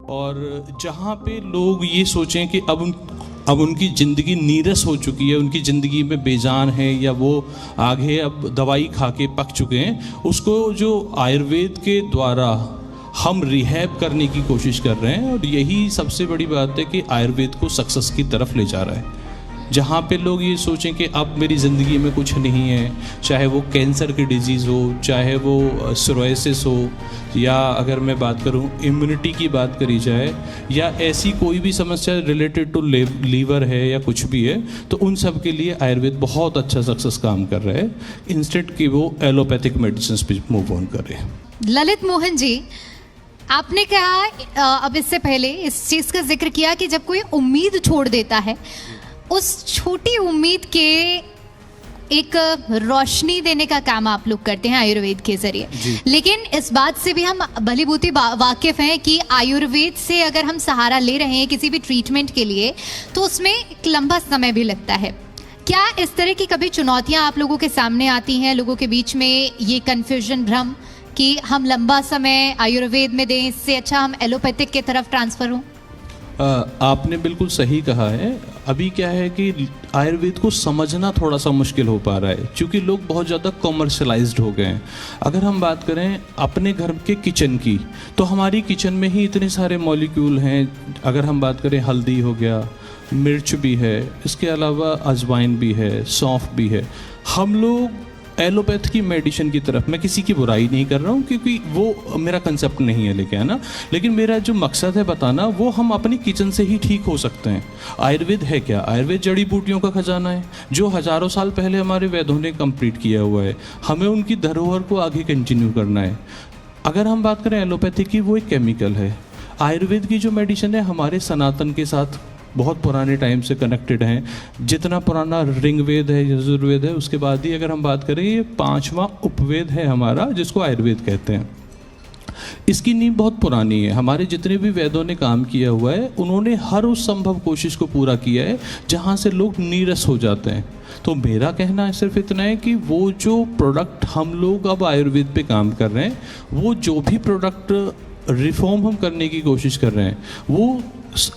और जहाँ पे लोग ये सोचें कि अब उनकी ज़िंदगी नीरस हो चुकी है, उनकी ज़िंदगी में बेजान है या वो आगे अब दवाई खा के पक चुके हैं, उसको जो आयुर्वेद के द्वारा हम रिहैब करने की कोशिश कर रहे हैं। और यही सबसे बड़ी बात है कि आयुर्वेद को सक्सेस की तरफ ले जा रहा है। जहाँ पे लोग ये सोचें कि अब मेरी ज़िंदगी में कुछ नहीं है, चाहे वो कैंसर की डिजीज़ हो, चाहे वो सोराइसिस हो, या अगर मैं बात करूँ इम्यूनिटी की बात करी जाए, या ऐसी कोई भी समस्या रिलेटेड टू लीवर है या कुछ भी है, तो उन सब के लिए आयुर्वेद बहुत अच्छा सक्सेस काम कर रहा है, इंस्टेड कि वो एलोपैथिक मेडिसिन पे मूव ऑन कर रहे हैं। ललित मोहन जी, आपने कहा अब इससे पहले इस चीज़ का जिक्र किया कि जब कोई उम्मीद छोड़ देता है, उस छोटी उम्मीद के एक रोशनी देने का काम आप लोग करते हैं आयुर्वेद के जरिए। लेकिन इस बात से भी हम भली भांति वाकिफ हैं कि आयुर्वेद से अगर हम सहारा ले रहे हैं किसी भी ट्रीटमेंट के लिए, तो उसमें एक लंबा समय भी लगता है। क्या इस तरह की कभी चुनौतियां आप लोगों के सामने आती हैं, लोगों के बीच में ये कन्फ्यूजन, भ्रम कि हम लंबा समय आयुर्वेद में दें, इससे अच्छा हम एलोपैथिक की तरफ ट्रांसफ़र हों? आपने बिल्कुल सही कहा है। अभी क्या है कि आयुर्वेद को समझना थोड़ा सा मुश्किल हो पा रहा है, क्योंकि लोग बहुत ज़्यादा कॉमर्शलाइज्ड हो गए हैं। अगर हम बात करें अपने घर के किचन की, तो हमारी किचन में ही इतने सारे मॉलिक्यूल हैं। अगर हम बात करें, हल्दी हो गया, मिर्च भी है, इसके अलावा अजवाइन भी है, सौंफ भी है। हम लोग एलोपैथ की मेडिसिन की तरफ, मैं किसी की बुराई नहीं कर रहा हूँ क्योंकि वो मेरा कंसेप्ट नहीं है लेके आना, लेकिन मेरा जो मकसद है बताना, वो हम अपनी किचन से ही ठीक हो सकते हैं। आयुर्वेद है क्या? आयुर्वेद जड़ी बूटियों का खजाना है, जो हज़ारों साल पहले हमारे वेदों ने कंप्लीट किया हुआ है। हमें उनकी धरोहर को आगे कंटिन्यू करना है। अगर हम बात करें एलोपैथी की, वो एक केमिकल है। आयुर्वेद की जो मेडिसिन है हमारे सनातन के साथ बहुत पुराने टाइम से कनेक्टेड हैं। जितना पुराना ऋग्वेद है, यजुर्वेद है, उसके बाद ही अगर हम बात करें, ये 5वां उपवेद है हमारा, जिसको आयुर्वेद कहते हैं। इसकी नींव बहुत पुरानी है। हमारे जितने भी वेदों ने काम किया हुआ है, उन्होंने हर उस संभव कोशिश को पूरा किया है जहाँ से लोग नीरस हो जाते हैं। तो मेरा कहना सिर्फ इतना है कि वो जो प्रोडक्ट हम लोग अब आयुर्वेद पे काम कर रहे हैं, वो जो भी प्रोडक्ट रिफॉर्म हम करने की कोशिश कर रहे हैं, वो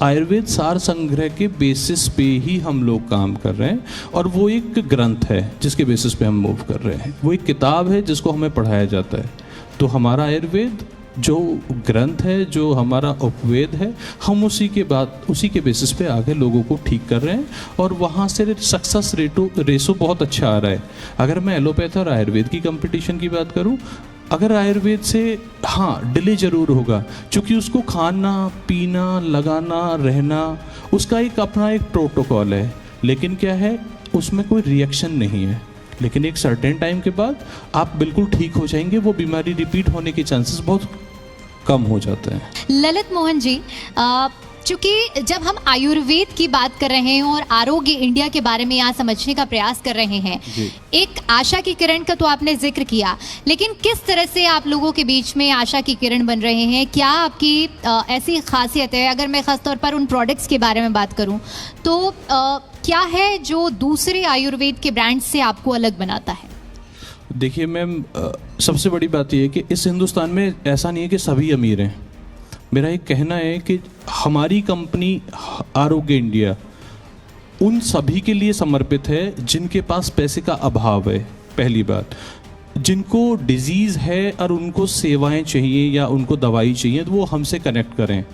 आयुर्वेद सार संग्रह के बेसिस पे ही हम लोग काम कर रहे हैं। और वो एक ग्रंथ है जिसके बेसिस पे हम मूव कर रहे हैं, वो एक किताब है जिसको हमें पढ़ाया जाता है। तो हमारा आयुर्वेद जो ग्रंथ है, जो हमारा उपवेद है, हम उसी के बेसिस पे आगे लोगों को ठीक कर रहे हैं, और वहाँ से सक्सेस रेशो बहुत अच्छा आ रहा है। अगर मैं एलोपैथ और आयुर्वेद की कंपटीशन की बात करूँ, अगर आयुर्वेद से हाँ डिले ज़रूर होगा, क्योंकि उसको खाना पीना लगाना रहना उसका एक अपना एक प्रोटोकॉल है, लेकिन क्या है, उसमें कोई रिएक्शन नहीं है। लेकिन एक सर्टेन टाइम के बाद आप बिल्कुल ठीक हो जाएंगे, वो बीमारी रिपीट होने के चांसेस बहुत कम हो जाते हैं। ललित मोहन जी, चूँकि जब हम आयुर्वेद की बात कर रहे हैं और आरोग्य इंडिया के बारे में यहाँ समझने का प्रयास कर रहे हैं, एक आशा की किरण का तो आपने जिक्र किया, लेकिन किस तरह से आप लोगों के बीच में आशा की किरण बन रहे हैं? क्या आपकी ऐसी खासियत है? अगर मैं ख़ास तौर पर उन प्रोडक्ट्स के बारे में बात करूँ, तो क्या है जो दूसरे आयुर्वेद के ब्रांड से आपको अलग बनाता है? देखिए मैम, सबसे बड़ी बात यह है कि इस हिंदुस्तान में ऐसा नहीं है कि सभी अमीर हैं। मेरा एक कहना है कि हमारी कंपनी आरोग्य इंडिया उन सभी के लिए समर्पित है जिनके पास पैसे का अभाव है। पहली बात, जिनको डिजीज़ है और उनको सेवाएं चाहिए या उनको दवाई चाहिए, तो वो हमसे कनेक्ट करें।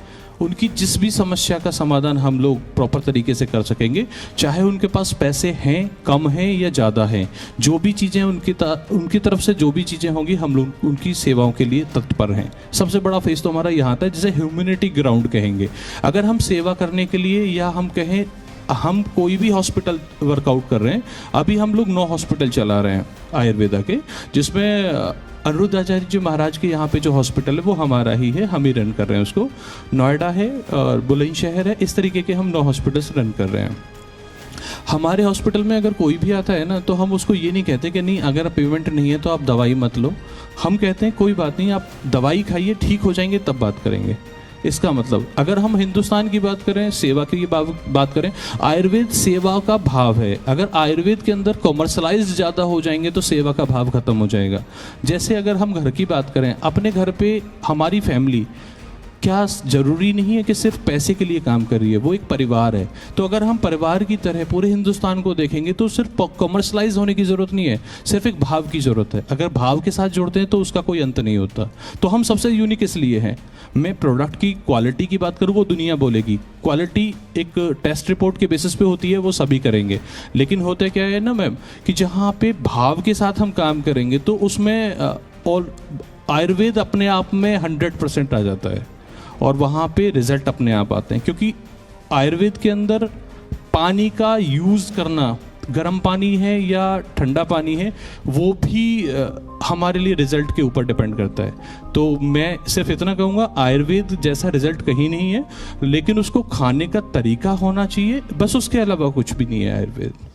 उनकी जिस भी समस्या का समाधान हम लोग प्रॉपर तरीके से कर सकेंगे, चाहे उनके पास पैसे हैं, कम हैं या ज़्यादा हैं। जो भी चीज़ें उनकी तरफ से जो भी चीज़ें होंगी, हम लोग उनकी सेवाओं के लिए तत्पर हैं। सबसे बड़ा फेस तो हमारा यहाँ आता है, जिसे ह्यूमैनिटी ग्राउंड कहेंगे। अगर हम सेवा करने के लिए, या हम कहें हम कोई भी हॉस्पिटल वर्कआउट कर रहे हैं, अभी हम लोग 9 हॉस्पिटल चला रहे हैं आयुर्वेदा के, जिसमें अनिरुद्धाचार्य जी महाराज के यहाँ पे जो हॉस्पिटल है वो हमारा ही है, हम ही रन कर रहे हैं उसको। नोएडा है और बुलंदशहर है, इस तरीके के हम 9 हॉस्पिटल्स रन कर रहे हैं। हमारे हॉस्पिटल में अगर कोई भी आता है ना, तो हम उसको ये नहीं कहते कि नहीं अगर पेमेंट नहीं है तो आप दवाई मत लो। हम कहते हैं कोई बात नहीं, आप दवाई खाइए, ठीक हो जाएंगे तब बात करेंगे। इसका मतलब अगर हम हिंदुस्तान की बात करें, सेवा की बात करें, आयुर्वेद सेवा का भाव है। अगर आयुर्वेद के अंदर कॉमर्शलाइज ज़्यादा हो जाएंगे तो सेवा का भाव खत्म हो जाएगा। जैसे अगर हम घर की बात करें, अपने घर पे हमारी फैमिली क्या जरूरी नहीं है कि सिर्फ पैसे के लिए काम कर रही है, वो एक परिवार है। तो अगर हम परिवार की तरह पूरे हिंदुस्तान को देखेंगे तो सिर्फ कमर्शलाइज होने की ज़रूरत नहीं है, सिर्फ एक भाव की ज़रूरत है। अगर भाव के साथ जोड़ते हैं तो उसका कोई अंत नहीं होता। तो हम सबसे यूनिक इसलिए हैं। मैं प्रोडक्ट की क्वालिटी की बात करूँ, वो दुनिया बोलेगी। क्वालिटी एक टेस्ट रिपोर्ट के बेसिस पे होती है, वो सभी करेंगे। लेकिन होता क्या है ना मैम, कि जहाँ पे भाव के साथ हम काम करेंगे तो उसमें और आयुर्वेद अपने आप में 100% आ जाता है और वहाँ पे रिजल्ट अपने आप आते हैं। क्योंकि आयुर्वेद के अंदर पानी का यूज़ करना, गर्म पानी है या ठंडा पानी है, वो भी हमारे लिए रिजल्ट के ऊपर डिपेंड करता है। तो मैं सिर्फ इतना कहूँगा, आयुर्वेद जैसा रिजल्ट कहीं नहीं है, लेकिन उसको खाने का तरीका होना चाहिए, बस उसके अलावा कुछ भी नहीं है आयुर्वेद।